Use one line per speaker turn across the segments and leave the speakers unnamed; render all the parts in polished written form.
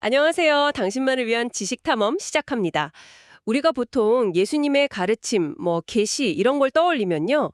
안녕하세요. 당신만을 위한 지식 탐험 시작합니다. 우리가 보통 예수님의 가르침, 계시 이런 걸 떠올리면요.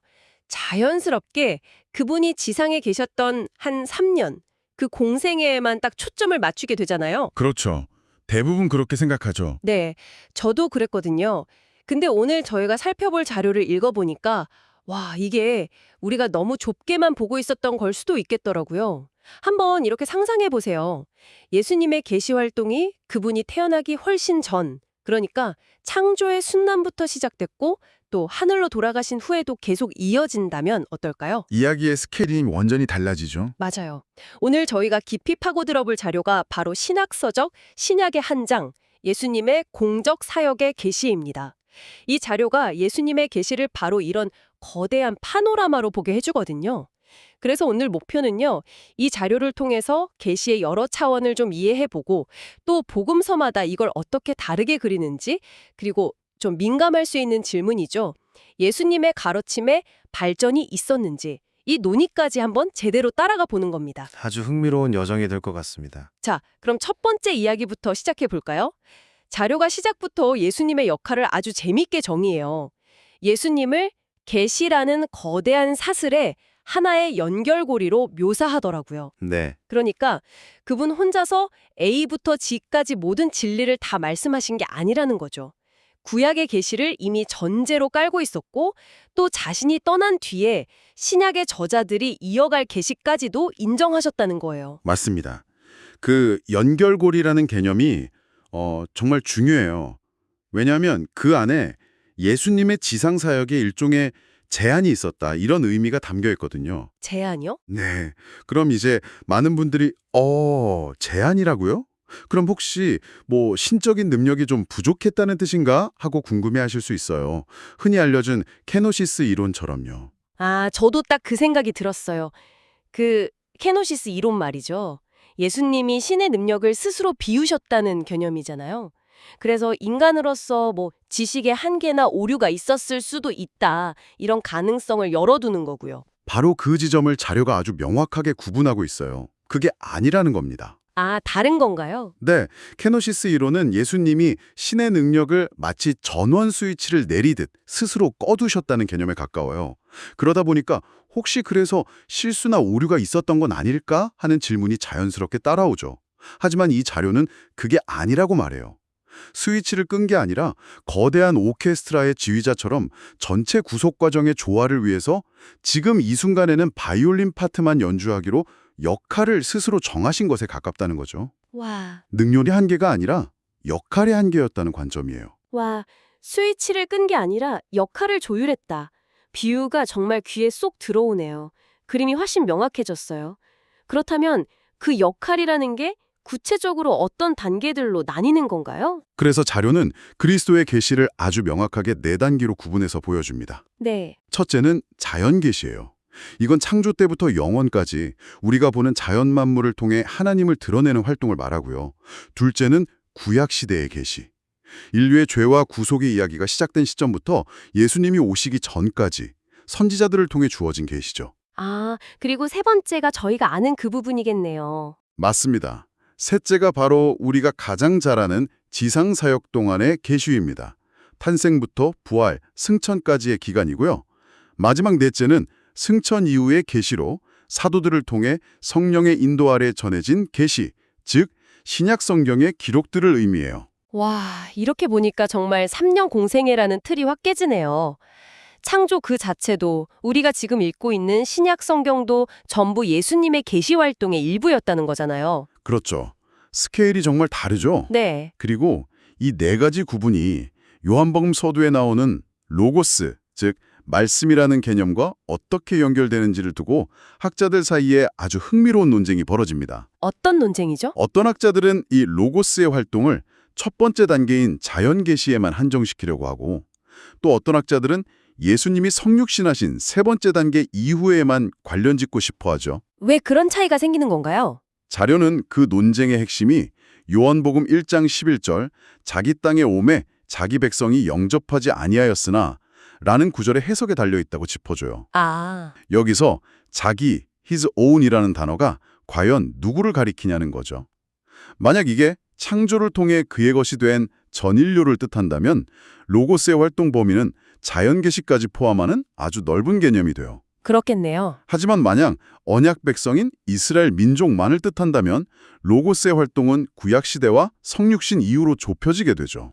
자연스럽게 그분이 지상에 계셨던 한 3년, 그 공생애에만 딱 초점을 맞추게 되잖아요.
그렇죠. 대부분 그렇게 생각하죠.
네, 저도 그랬거든요. 근데 오늘 저희가 살펴볼 자료를 읽어보니까 와, 이게 우리가 너무 좁게만 보고 있었던 걸 수도 있겠더라고요. 한번 이렇게 상상해 보세요. 예수님의 계시 활동이 그분이 태어나기 훨씬 전, 그러니까 창조의 순환부터 시작됐고 또 하늘로 돌아가신 후에도 계속 이어진다면 어떨까요?
이야기의 스케일이 완전히 달라지죠.
맞아요. 오늘 저희가 깊이 파고들어 볼 자료가 바로 신학서적 신약의 한 장, 예수님의 공적 사역의 계시입니다. 이 자료가 예수님의 계시를 바로 이런 거대한 파노라마로 보게 해주거든요. 그래서 오늘 목표는요, 이 자료를 통해서 계시의 여러 차원을 좀 이해해보고 또 복음서마다 이걸 어떻게 다르게 그리는지, 그리고 좀 민감할 수 있는 질문이죠. 예수님의 가르침에 발전이 있었는지 이 논의까지 한번 제대로 따라가 보는 겁니다.
아주 흥미로운 여정이 될 것 같습니다.
자, 그럼 첫 번째 이야기부터 시작해 볼까요? 자료가 시작부터 예수님의 역할을 아주 재밌게 정의해요. 예수님을 계시라는 거대한 사슬의 하나의 연결고리로 묘사하더라고요.
네,
그러니까 그분 혼자서 A부터 G까지 모든 진리를 다 말씀하신 게 아니라는 거죠. 구약의 계시를 이미 전제로 깔고 있었고 또 자신이 떠난 뒤에 신약의 저자들이 이어갈 계시까지도 인정하셨다는 거예요.
맞습니다. 그 연결고리라는 개념이 정말 중요해요. 왜냐하면 그 안에 예수님의 지상 사역의 일종의 제한이 있었다. 이런 의미가 담겨 있거든요.
제안이요?
네. 그럼 이제 많은 분들이 제한이라고요? 그럼 혹시 신적인 능력이 좀 부족했다는 뜻인가? 하고 궁금해하실 수 있어요. 흔히 알려진 케노시스 이론처럼요.
아, 저도 딱 그 생각이 들었어요. 그 케노시스 이론 말이죠. 예수님이 신의 능력을 스스로 비우셨다는 개념이잖아요. 그래서 인간으로서 지식의 한계나 오류가 있었을 수도 있다. 이런 가능성을 열어두는 거고요.
바로 그 지점을 자료가 아주 명확하게 구분하고 있어요. 그게 아니라는 겁니다.
아, 다른 건가요?
네, 케노시스 이론은 예수님이 신의 능력을 마치 전원 스위치를 내리듯 스스로 꺼두셨다는 개념에 가까워요. 그러다 보니까 혹시 그래서 실수나 오류가 있었던 건 아닐까 하는 질문이 자연스럽게 따라오죠. 하지만 이 자료는 그게 아니라고 말해요. 스위치를 끈 게 아니라 거대한 오케스트라의 지휘자처럼 전체 구속 과정의 조화를 위해서 지금 이 순간에는 바이올린 파트만 연주하기로 역할을 스스로 정하신 것에 가깝다는 거죠.
와,
능력의 한계가 아니라 역할의 한계였다는 관점이에요.
와, 스위치를 끈 게 아니라 역할을 조율했다. 비유가 정말 귀에 쏙 들어오네요. 그림이 훨씬 명확해졌어요. 그렇다면 그 역할이라는 게 구체적으로 어떤 단계들로 나뉘는 건가요?
그래서 자료는 그리스도의 계시를 아주 명확하게 네 단계로 구분해서 보여줍니다.
네.
첫째는 자연 계시예요. 이건 창조 때부터 영원까지 우리가 보는 자연 만물을 통해 하나님을 드러내는 활동을 말하고요. 둘째는 구약 시대의 계시. 인류의 죄와 구속의 이야기가 시작된 시점부터 예수님이 오시기 전까지 선지자들을 통해 주어진 계시죠.
아, 그리고 세 번째가 저희가 아는 그 부분이겠네요.
맞습니다. 셋째가 바로 우리가 가장 잘 아는 지상사역 동안의 계시입니다. 탄생부터 부활, 승천까지의 기간이고요. 마지막 넷째는 승천 이후의 계시로 사도들을 통해 성령의 인도 아래 전해진 계시, 즉 신약 성경의 기록들을 의미해요.
와, 이렇게 보니까 정말 3년 공생애라는 틀이 확 깨지네요. 창조 그 자체도 우리가 지금 읽고 있는 신약 성경도 전부 예수님의 계시 활동의 일부였다는 거잖아요.
그렇죠. 스케일이 정말 다르죠?
네.
그리고 이 네 가지 구분이 요한복음 서두에 나오는 로고스, 즉 말씀이라는 개념과 어떻게 연결되는지를 두고 학자들 사이에 아주 흥미로운 논쟁이 벌어집니다.
어떤 논쟁이죠?
어떤 학자들은 이 로고스의 활동을 첫 번째 단계인 자연 계시에만 한정시키려고 하고 또 어떤 학자들은 예수님이 성육신하신 세 번째 단계 이후에만 관련 짓고 싶어 하죠.
왜 그런 차이가 생기는 건가요?
자료는 그 논쟁의 핵심이 요한복음 1장 11절 자기 땅에 오매 자기 백성이 영접하지 아니하였으나 라는 구절의 해석에 달려있다고 짚어줘요.
아,
여기서 자기, his own이라는 단어가 과연 누구를 가리키냐는 거죠. 만약 이게 창조를 통해 그의 것이 된 전인류를 뜻한다면 로고스의 활동 범위는 자연 계시까지 포함하는 아주 넓은 개념이 돼요.
그렇겠네요.
하지만 만약 언약 백성인 이스라엘 민족만을 뜻한다면 로고스의 활동은 구약 시대와 성육신 이후로 좁혀지게 되죠.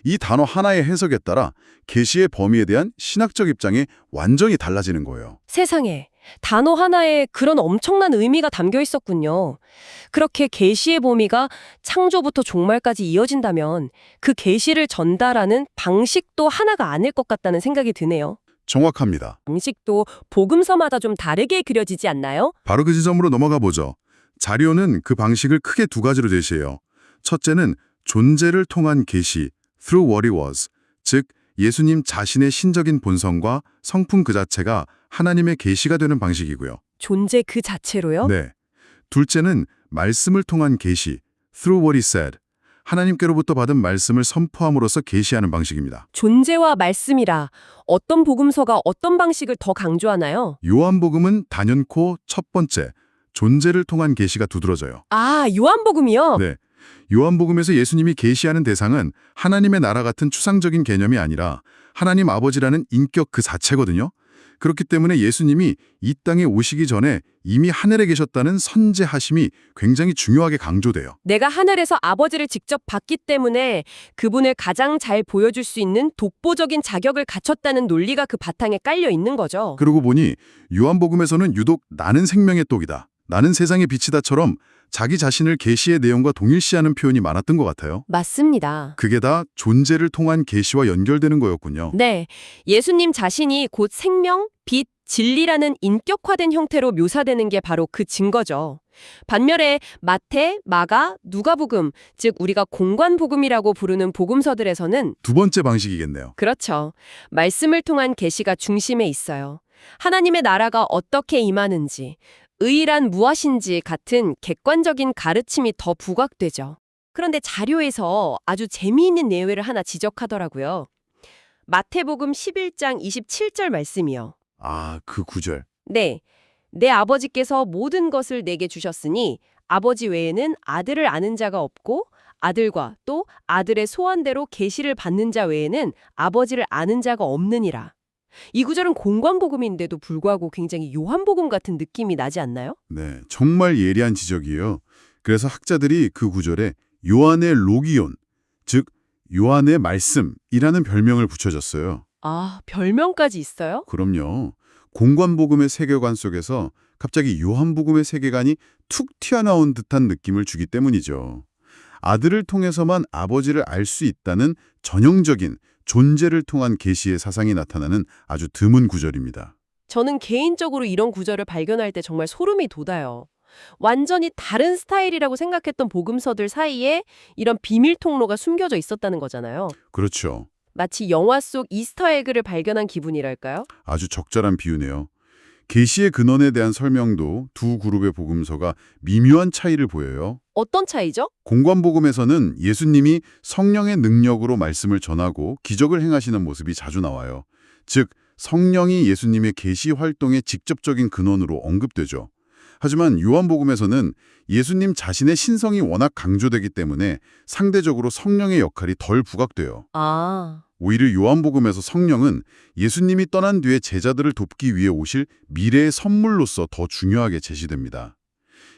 이 단어 하나의 해석에 따라 계시의 범위에 대한 신학적 입장이 완전히 달라지는 거예요.
세상에, 단어 하나에 그런 엄청난 의미가 담겨 있었군요. 그렇게 계시의 범위가 창조부터 종말까지 이어진다면 그 계시를 전달하는 방식도 하나가 아닐 것 같다는 생각이 드네요.
정확합니다.
방식도 복음서마다 좀 다르게 그려지지 않나요?
바로 그 지점으로 넘어가 보죠. 자료는 그 방식을 크게 두 가지로 제시해요. 첫째는 존재를 통한 계시, through what he was, 즉 예수님 자신의 신적인 본성과 성품 그 자체가 하나님의 계시가 되는 방식이고요.
존재 그 자체로요?
네. 둘째는 말씀을 통한 계시, through what he said, 하나님께로부터 받은 말씀을 선포함으로써 계시하는 방식입니다.
존재와 말씀이라 어떤 복음서가 어떤 방식을 더 강조하나요?
요한복음은 단연코 첫 번째, 존재를 통한 계시가 두드러져요.
아, 요한복음이요?
네. 요한복음에서 예수님이 계시하는 대상은 하나님의 나라 같은 추상적인 개념이 아니라 하나님 아버지라는 인격 그 자체거든요. 그렇기 때문에 예수님이 이 땅에 오시기 전에 이미 하늘에 계셨다는 선제하심이 굉장히 중요하게 강조돼요.
내가 하늘에서 아버지를 직접 봤기 때문에 그분을 가장 잘 보여줄 수 있는 독보적인 자격을 갖췄다는 논리가 그 바탕에 깔려 있는 거죠.
그러고 보니 요한복음에서는 유독 나는 생명의 떡이다, 나는 세상의 빛이다처럼 자기 자신을 계시의 내용과 동일시하는 표현이 많았던 것 같아요.
맞습니다.
그게 다 존재를 통한 계시와 연결되는 거였군요.
네, 예수님 자신이 곧 생명, 빛, 진리라는 인격화된 형태로 묘사되는 게 바로 그 증거죠. 반면에 마태, 마가, 누가복음, 즉 우리가 공관복음이라고 부르는 복음서들에서는
두 번째 방식이겠네요.
그렇죠. 말씀을 통한 계시가 중심에 있어요. 하나님의 나라가 어떻게 임하는지, 의란 무엇인지 같은 객관적인 가르침이 더 부각되죠. 그런데 자료에서 아주 재미있는 예외를 하나 지적하더라고요. 마태복음 11장 27절 말씀이요.
아, 그 구절.
네, 내 아버지께서 모든 것을 내게 주셨으니 아버지 외에는 아들을 아는 자가 없고 아들과 또 아들의 소원대로 계시를 받는 자 외에는 아버지를 아는 자가 없느니라. 이 구절은 공관복음인데도 불구하고 굉장히 요한복음 같은 느낌이 나지 않나요?
네, 정말 예리한 지적이에요. 그래서 학자들이 그 구절에 요한의 로기온, 즉 요한의 말씀이라는 별명을 붙여줬어요.
아, 별명까지 있어요?
그럼요. 공관복음의 세계관 속에서 갑자기 요한복음의 세계관이 툭 튀어나온 듯한 느낌을 주기 때문이죠. 아들을 통해서만 아버지를 알 수 있다는 전형적인 존재를 통한 계시의 사상이 나타나는 아주 드문 구절입니다.
저는 개인적으로 이런 구절을 발견할 때 정말 소름이 돋아요. 완전히 다른 스타일이라고 생각했던 복음서들 사이에 이런 비밀 통로가 숨겨져 있었다는 거잖아요.
그렇죠.
마치 영화 속 이스터에그를 발견한 기분이랄까요?
아주 적절한 비유네요. 계시의 근원에 대한 설명도 두 그룹의 복음서가 미묘한 차이를 보여요.
어떤 차이죠?
공관복음에서는 예수님이 성령의 능력으로 말씀을 전하고 기적을 행하시는 모습이 자주 나와요. 즉, 성령이 예수님의 계시 활동의 직접적인 근원으로 언급되죠. 하지만 요한복음에서는 예수님 자신의 신성이 워낙 강조되기 때문에 상대적으로 성령의 역할이 덜 부각돼요.
아,
오히려 요한복음에서 성령은 예수님이 떠난 뒤에 제자들을 돕기 위해 오실 미래의 선물로서 더 중요하게 제시됩니다.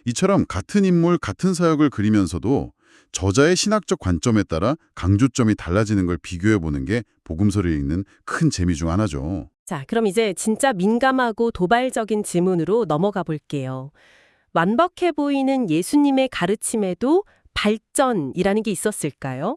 이처럼 같은 인물, 같은 사역을 그리면서도 저자의 신학적 관점에 따라 강조점이 달라지는 걸 비교해보는 게 복음서를 읽는 큰 재미 중 하나죠.
자, 그럼 이제 진짜 민감하고 도발적인 질문으로 넘어가 볼게요. 완벽해 보이는 예수님의 가르침에도 발전이라는 게 있었을까요?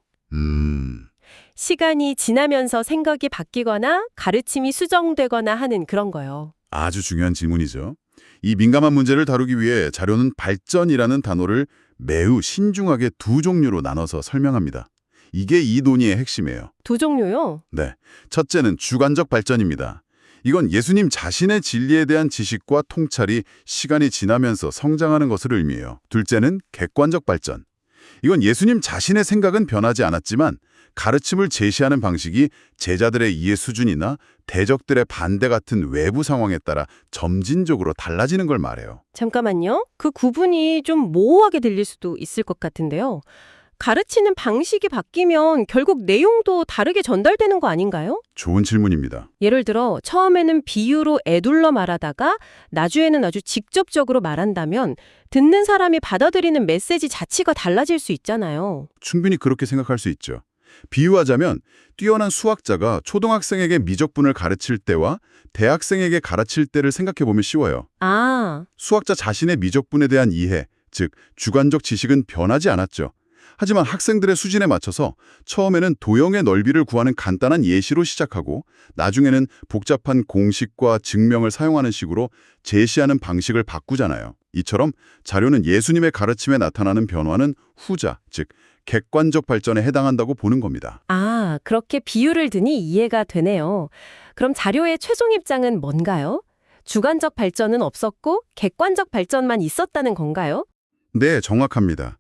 시간이 지나면서 생각이 바뀌거나 가르침이 수정되거나 하는 그런 거요.
아주 중요한 질문이죠. 이 민감한 문제를 다루기 위해 자료는 발전이라는 단어를 매우 신중하게 두 종류로 나눠서 설명합니다. 이게 이 논의의 핵심이에요.
두 종류요?
네, 첫째는 주관적 발전입니다. 이건 예수님 자신의 진리에 대한 지식과 통찰이 시간이 지나면서 성장하는 것을 의미해요. 둘째는 객관적 발전. 이건 예수님 자신의 생각은 변하지 않았지만 가르침을 제시하는 방식이 제자들의 이해 수준이나 대적들의 반대 같은 외부 상황에 따라 점진적으로 달라지는 걸 말해요.
잠깐만요. 그 구분이 좀 모호하게 들릴 수도 있을 것 같은데요. 가르치는 방식이 바뀌면 결국 내용도 다르게 전달되는 거 아닌가요?
좋은 질문입니다.
예를 들어 처음에는 비유로 애둘러 말하다가 나중에는 아주 직접적으로 말한다면 듣는 사람이 받아들이는 메시지 자체가 달라질 수 있잖아요.
충분히 그렇게 생각할 수 있죠. 비유하자면 뛰어난 수학자가 초등학생에게 미적분을 가르칠 때와 대학생에게 가르칠 때를 생각해보면 쉬워요.
아,
수학자 자신의 미적분에 대한 이해, 즉 주관적 지식은 변하지 않았죠. 하지만 학생들의 수준에 맞춰서 처음에는 도형의 넓이를 구하는 간단한 예시로 시작하고 나중에는 복잡한 공식과 증명을 사용하는 식으로 제시하는 방식을 바꾸잖아요. 이처럼 자료는 예수님의 가르침에 나타나는 변화는 후자, 즉 객관적 발전에 해당한다고 보는 겁니다.
아, 그렇게 비유를 드니 이해가 되네요. 그럼 자료의 최종 입장은 뭔가요? 주관적 발전은 없었고 객관적 발전만 있었다는 건가요?
네, 정확합니다.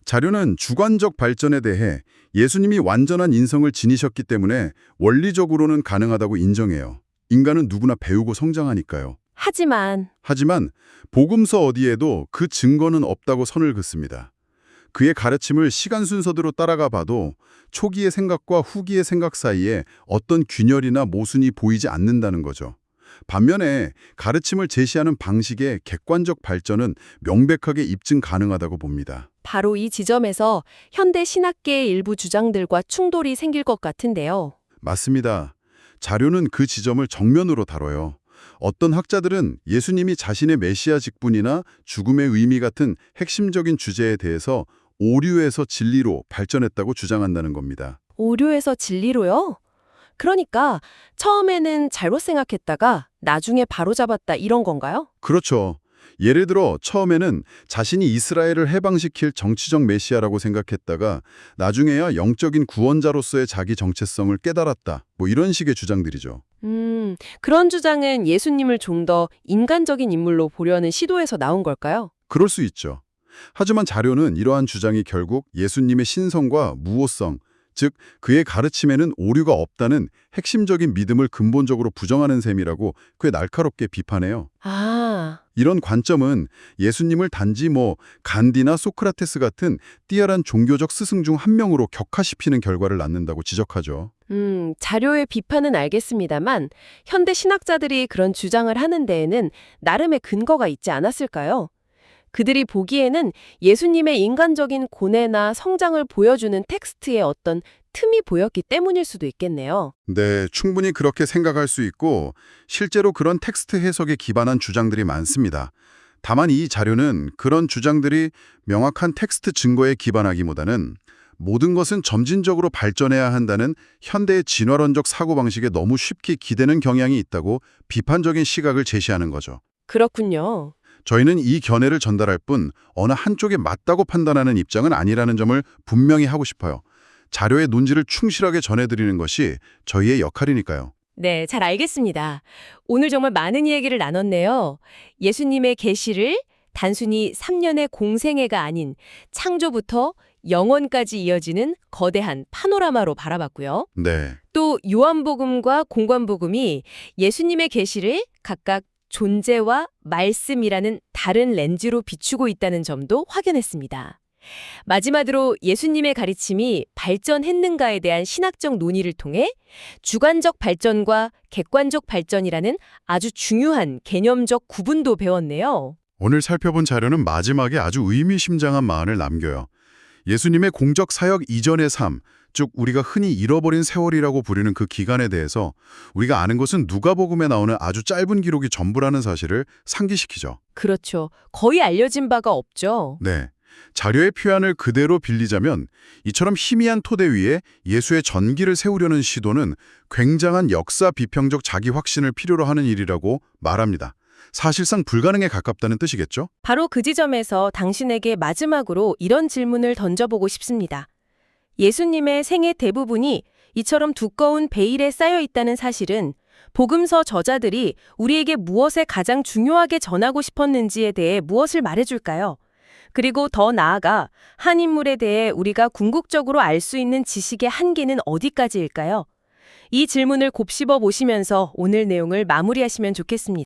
자료는 주관적 발전에 대해 예수님이 완전한 인성을 지니셨기 때문에 원리적으로는 가능하다고 인정해요. 인간은 누구나 배우고 성장하니까요.
하지만
복음서 어디에도 그 증거는 없다고 선을 긋습니다. 그의 가르침을 시간 순서대로 따라가 봐도 초기의 생각과 후기의 생각 사이에 어떤 균열이나 모순이 보이지 않는다는 거죠. 반면에 가르침을 제시하는 방식의 객관적 발전은 명백하게 입증 가능하다고 봅니다.
바로 이 지점에서 현대 신학계의 일부 주장들과 충돌이 생길 것 같은데요.
맞습니다. 자료는 그 지점을 정면으로 다뤄요. 어떤 학자들은 예수님이 자신의 메시아 직분이나 죽음의 의미 같은 핵심적인 주제에 대해서 오류에서 진리로 발전했다고 주장한다는 겁니다.
오류에서 진리로요? 그러니까 처음에는 잘못 생각했다가 나중에 바로잡았다 이런 건가요?
그렇죠. 예를 들어 처음에는 자신이 이스라엘을 해방시킬 정치적 메시아라고 생각했다가 나중에야 영적인 구원자로서의 자기 정체성을 깨달았다. 이런 식의 주장들이죠.
그런 주장은 예수님을 좀 더 인간적인 인물로 보려는 시도에서 나온 걸까요?
그럴 수 있죠. 하지만 자료는 이러한 주장이 결국 예수님의 신성과 무오성, 즉 그의 가르침에는 오류가 없다는 핵심적인 믿음을 근본적으로 부정하는 셈이라고 꽤 날카롭게 비판해요.
아,
이런 관점은 예수님을 단지 간디나 소크라테스 같은 뛰어난 종교적 스승 중 한 명으로 격화시키는 결과를 낳는다고 지적하죠.
자료의 비판은 알겠습니다만 현대 신학자들이 그런 주장을 하는 데에는 나름의 근거가 있지 않았을까요? 그들이 보기에는 예수님의 인간적인 고뇌나 성장을 보여주는 텍스트에 어떤 틈이 보였기 때문일 수도 있겠네요.
네, 충분히 그렇게 생각할 수 있고 실제로 그런 텍스트 해석에 기반한 주장들이 많습니다. 다만 이 자료는 그런 주장들이 명확한 텍스트 증거에 기반하기보다는 모든 것은 점진적으로 발전해야 한다는 현대의 진화론적 사고방식에 너무 쉽게 기대는 경향이 있다고 비판적인 시각을 제시하는 거죠.
그렇군요.
저희는 이 견해를 전달할 뿐 어느 한쪽에 맞다고 판단하는 입장은 아니라는 점을 분명히 하고 싶어요. 자료의 논지를 충실하게 전해드리는 것이 저희의 역할이니까요.
네, 잘 알겠습니다. 오늘 정말 많은 이야기를 나눴네요. 예수님의 계시를 단순히 3년의 공생애가 아닌 창조부터 영원까지 이어지는 거대한 파노라마로 바라봤고요.
네,
또 요한복음과 공관복음이 예수님의 계시를 각각 존재와 말씀이라는 다른 렌즈로 비추고 있다는 점도 확인했습니다. 마지막으로 예수님의 가르침이 발전했는가에 대한 신학적 논의를 통해 주관적 발전과 객관적 발전이라는 아주 중요한 개념적 구분도 배웠네요.
오늘 살펴본 자료는 마지막에 아주 의미심장한 마음을 남겨요. 예수님의 공적 사역 이전의 삶, 즉 우리가 흔히 잃어버린 세월이라고 부르는 그 기간에 대해서 우리가 아는 것은 누가복음에 나오는 아주 짧은 기록이 전부라는 사실을 상기시키죠.
그렇죠. 거의 알려진 바가 없죠.
네, 자료의 표현을 그대로 빌리자면 이처럼 희미한 토대 위에 예수의 전기를 세우려는 시도는 굉장한 역사 비평적 자기 확신을 필요로 하는 일이라고 말합니다. 사실상 불가능에 가깝다는 뜻이겠죠?
바로 그 지점에서 당신에게 마지막으로 이런 질문을 던져보고 싶습니다. 예수님의 생애 대부분이 이처럼 두꺼운 베일에 쌓여 있다는 사실은 복음서 저자들이 우리에게 무엇에 가장 중요하게 전하고 싶었는지에 대해 무엇을 말해줄까요? 그리고 더 나아가 한 인물에 대해 우리가 궁극적으로 알 수 있는 지식의 한계는 어디까지일까요? 이 질문을 곱씹어 보시면서 오늘 내용을 마무리하시면 좋겠습니다.